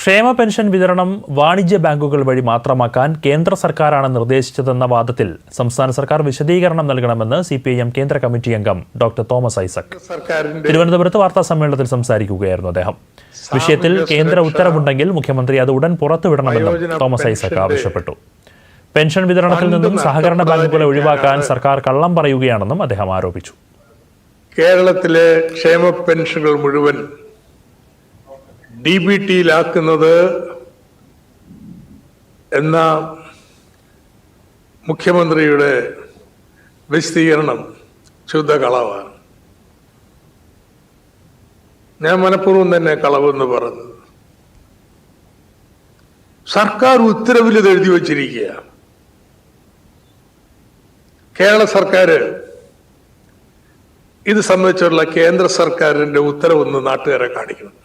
ക്ഷേമ പെൻഷൻ വിതരണം വാണിജ്യ ബാങ്കുകൾ വഴി മാത്രമാക്കാൻ കേന്ദ്ര സർക്കാരാണ് നിർദ്ദേശിച്ചതെന്ന വാദത്തിൽ സംസ്ഥാന സർക്കാർ വിശദീകരണം നൽകണമെന്ന് സിപിഐഎം കേന്ദ്ര കമ്മിറ്റി അംഗം ഡോക്ടർ തോമസ് ഐസക് തിരുവനന്തപുരത്ത് വാർത്താ സമ്മേളനത്തിൽ സംസാരിക്കുകയായിരുന്നു അദ്ദേഹം. വിഷയത്തിൽ കേന്ദ്ര ഉത്തരവുണ്ടെങ്കിൽ മുഖ്യമന്ത്രി അത് ഉടൻ പുറത്തുവിടണമെന്നും തോമസ് ഐസക് ആവശ്യപ്പെട്ടു. പെൻഷൻ വിതരണത്തിൽ നിന്നും സഹകരണ ബാങ്കുകളെ ഒഴിവാക്കാൻ സർക്കാർ കള്ളം പറയുകയാണെന്നും അദ്ദേഹം ആരോപിച്ചു. കേരളത്തിലെ ക്ഷേമ പെൻഷനുകൾ മുഴുവൻ DBTയിലാക്കുന്നത് എന്ന മുഖ്യമന്ത്രിയുടെ വിശദീകരണം ശുദ്ധ കളവാണ്. ഞാൻ മനഃപൂർവ്വം തന്നെ കളവെന്ന് പറഞ്ഞത്. സർക്കാർ ഉത്തരവിൽ ഇത് എഴുതി വച്ചിരിക്കുക. കേരള സർക്കാർ ഇത് സംബന്ധിച്ചുള്ള കേന്ദ്ര സർക്കാരിന്റെ ഉത്തരവൊന്ന് നാട്ടുകാരെ കാണിക്കണം.